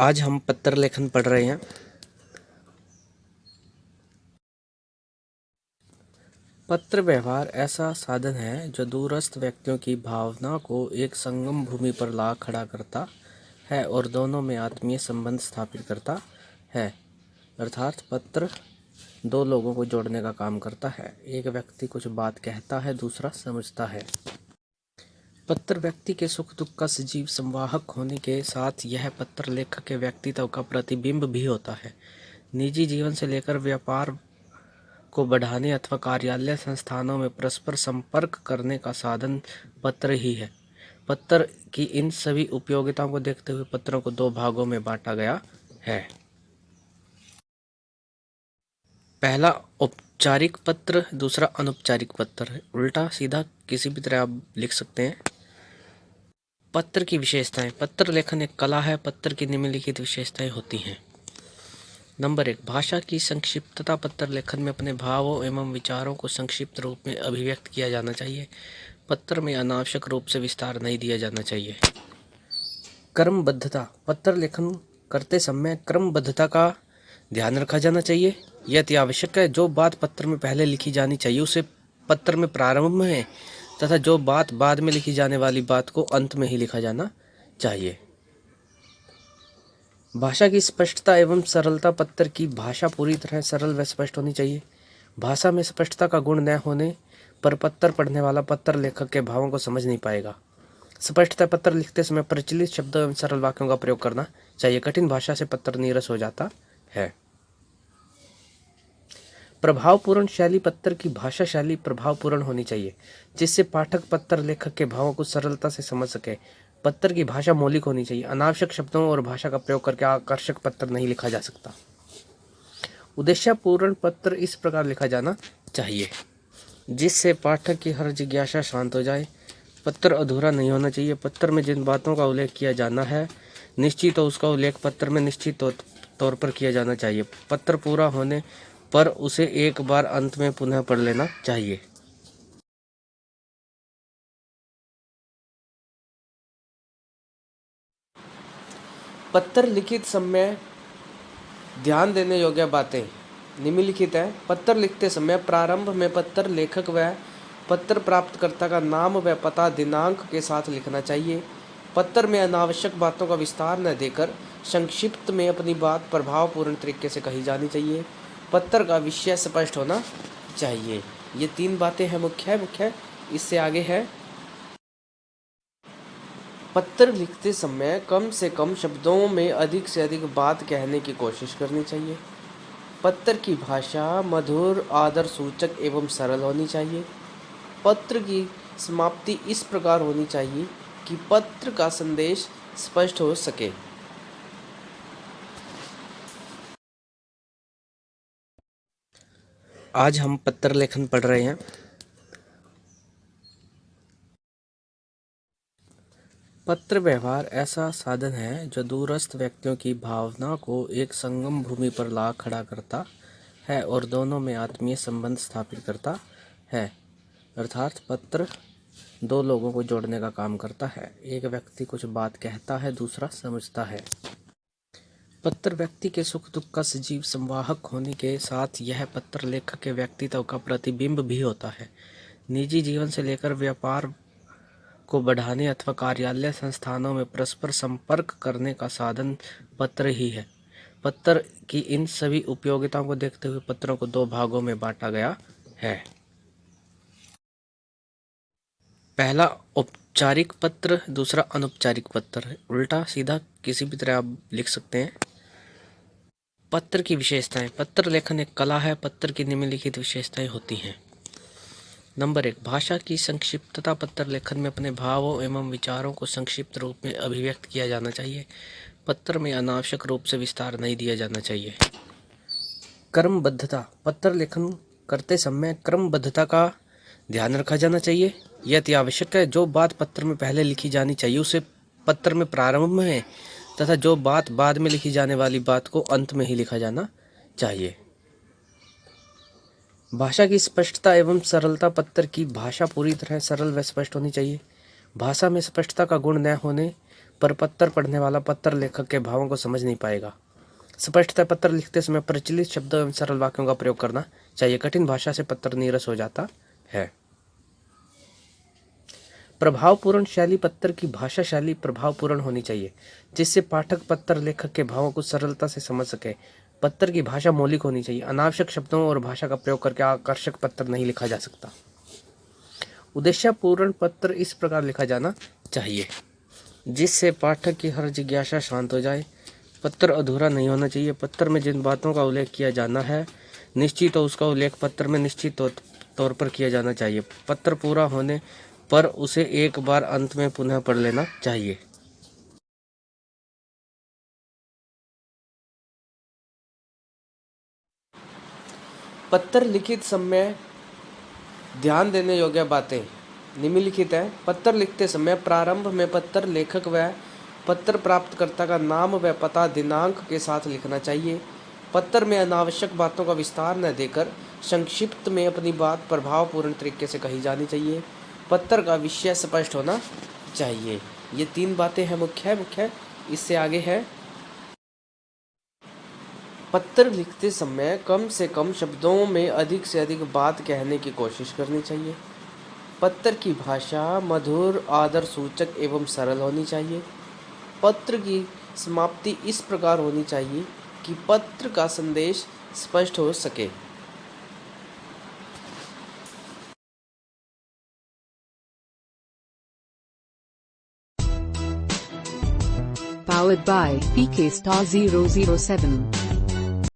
आज हम पत्र लेखन पढ़ रहे हैं। पत्र व्यवहार ऐसा साधन है जो दूरस्थ व्यक्तियों की भावना को एक संगम भूमि पर ला खड़ा करता है और दोनों में आत्मीय संबंध स्थापित करता है। अर्थात पत्र दो लोगों को जोड़ने का काम करता है। एक व्यक्ति कुछ बात कहता है, दूसरा समझता है। पत्र व्यक्ति के सुख दुख का सजीव संवाहक होने के साथ यह पत्र लेखक के व्यक्तित्व का प्रतिबिंब भी होता है। निजी जीवन से लेकर व्यापार को बढ़ाने अथवा कार्यालय संस्थानों में परस्पर संपर्क करने का साधन पत्र ही है। पत्र की इन सभी उपयोगिताओं को देखते हुए पत्रों को दो भागों में बांटा गया है। पहला औपचारिक पत्र, दूसरा अनौपचारिक पत्र। उल्टा सीधा किसी भी तरह आप लिख सकते हैं। पत्र की विशेषताएं। पत्र लेखन एक कला है। पत्र की निम्नलिखित विशेषताएं होती हैं। नंबर 1, भाषा की संक्षिप्तता। पत्र लेखन में अपने भावों एवं विचारों को संक्षिप्त रूप में अभिव्यक्त किया जाना चाहिए। पत्र में अनावश्यक रूप से विस्तार नहीं दिया जाना चाहिए। क्रमबद्धता। पत्र लेखन करते समय क्रमबद्धता का ध्यान रखा जाना चाहिए। यह अति आवश्यक है। जो बात पत्र में पहले लिखी जानी चाहिए उसे पत्र में प्रारंभ में तथा जो बात बाद में लिखी जाने वाली बात को अंत में ही लिखा जाना चाहिए। भाषा की स्पष्टता एवं सरलता। पत्र की भाषा पूरी तरह सरल व स्पष्ट होनी चाहिए। भाषा में स्पष्टता का गुण न होने पर पत्र पढ़ने वाला पत्र लेखक के भावों को समझ नहीं पाएगा। स्पष्टता। पत्र लिखते समय प्रचलित शब्दों एवं सरल वाक्यों का प्रयोग करना चाहिए। कठिन भाषा से पत्र नीरस हो जाता है। प्रभावपूर्ण शैली। पत्र की भाषा शैली प्रभावपूर्ण होनी चाहिए जिससे पाठक पत्र लेखक के भावों को सरलता से समझ सके। पत्र की भाषा मौलिक होनी चाहिए। अनावश्यक शब्दों और भाषा का प्रयोग करके आकर्षक पत्र नहीं लिखा जा सकता। उद्देश्यपूर्ण पत्र इस प्रकार लिखा जाना चाहिए जिससे पाठक की हर जिज्ञासा शांत हो जाए। पत्र अधूरा नहीं होना चाहिए। पत्र में जिन बातों का उल्लेख किया जाना है निश्चित तो उसका उल्लेख पत्र में निश्चित तौर पर किया जाना चाहिए। पत्र पूरा होने पर उसे एक बार अंत में पुनः पढ़ लेना चाहिए। पत्र लिखित समय ध्यान देने योग्य बातें निम्नलिखित है। पत्र लिखते समय प्रारंभ में पत्र लेखक व पत्र प्राप्तकर्ता का नाम व पता दिनांक के साथ लिखना चाहिए। पत्र में अनावश्यक बातों का विस्तार न देकर संक्षिप्त में अपनी बात प्रभावपूर्ण तरीके से कही जानी चाहिए। पत्र का विषय स्पष्ट होना चाहिए। ये 3 बातें हैं मुख्य। इससे आगे है, पत्र लिखते समय कम से कम शब्दों में अधिक से अधिक बात कहने की कोशिश करनी चाहिए। पत्र की भाषा मधुर, आदर सूचक एवं सरल होनी चाहिए। पत्र की समाप्ति इस प्रकार होनी चाहिए कि पत्र का संदेश स्पष्ट हो सके। आज हम पत्र लेखन पढ़ रहे हैं। पत्र व्यवहार ऐसा साधन है जो दूरस्थ व्यक्तियों की भावना को एक संगम भूमि पर ला खड़ा करता है और दोनों में आत्मीय संबंध स्थापित करता है। अर्थात पत्र दो लोगों को जोड़ने का काम करता है। एक व्यक्ति कुछ बात कहता है, दूसरा समझता है। पत्र व्यक्ति के सुख दुख का सजीव संवाहक होने के साथ यह पत्र लेखक के व्यक्तित्व का प्रतिबिंब भी होता है। निजी जीवन से लेकर व्यापार को बढ़ाने अथवा कार्यालय संस्थानों में परस्पर संपर्क करने का साधन पत्र ही है। पत्र की इन सभी उपयोगिताओं को देखते हुए पत्रों को दो भागों में बांटा गया है। पहला औपचारिक पत्र, दूसरा अनौपचारिक पत्र। उल्टा सीधा किसी भी तरह आप लिख सकते हैं। पत्र की विशेषताएं। पत्र लेखन एक कला है। पत्र की निम्नलिखित विशेषताएं होती हैं। नंबर 1, भाषा की संक्षिप्तता। पत्र लेखन में अपने भावों एवं विचारों को संक्षिप्त रूप में अभिव्यक्त किया जाना चाहिए। पत्र में अनावश्यक रूप से विस्तार नहीं दिया जाना चाहिए। क्रमबद्धता। पत्र लेखन करते समय क्रमबद्धता का ध्यान रखा जाना चाहिए। यह अति आवश्यक है। जो बात पत्र में पहले लिखी जानी चाहिए उसे पत्र में प्रारंभ में तथा जो बात बाद में लिखी जाने वाली बात को अंत में ही लिखा जाना चाहिए। भाषा की स्पष्टता एवं सरलता। पत्र की भाषा पूरी तरह सरल व स्पष्ट होनी चाहिए। भाषा में स्पष्टता का गुण न होने पर पत्र पढ़ने वाला पत्र लेखक के भावों को समझ नहीं पाएगा। स्पष्टतः पत्र लिखते समय प्रचलित शब्दों एवं सरल वाक्यों का प्रयोग करना चाहिए। कठिन भाषा से पत्र नीरस हो जाता है। प्रभावपूर्ण शैली पत्र की भाषा शैली प्रभावपूर्ण होनी चाहिए, जिससे पाठक पत्र लेखक के भावों को सरलता से समझ सके। पत्र की भाषा मौलिक होनी चाहिए। अनावश्यक शब्दों और भाषा का प्रयोग करके आकर्षक पत्र नहीं लिखा जा सकता। उद्देश्यपूर्ण पत्र इस प्रकार लिखा जाना चाहिए जिससे पाठक की हर जिज्ञासा शांत हो जाए। पत्र अधूरा नहीं होना चाहिए। पत्र में जिन बातों का उल्लेख किया जाना है निश्चित तो उसका उल्लेख पत्र में निश्चित तौर पर किया जाना चाहिए। पत्र पूरा होने पर उसे एक बार अंत में पुनः पढ़ लेना चाहिए। पत्र लिखित समय ध्यान देने योग्य बातें निम्नलिखित है। पत्र लिखते समय प्रारंभ में पत्र लेखक व पत्र प्राप्तकर्ता का नाम व पता दिनांक के साथ लिखना चाहिए। पत्र में अनावश्यक बातों का विस्तार न देकर संक्षिप्त में अपनी बात प्रभावपूर्ण तरीके से कही जानी चाहिए। पत्र का विषय स्पष्ट होना चाहिए। ये 3 बातें हैं मुख्य। इससे आगे है, पत्र लिखते समय कम से कम शब्दों में अधिक से अधिक बात कहने की कोशिश करनी चाहिए। पत्र की भाषा मधुर, आदर सूचक एवं सरल होनी चाहिए। पत्र की समाप्ति इस प्रकार होनी चाहिए कि पत्र का संदेश स्पष्ट हो सके। Powered by PK Star 007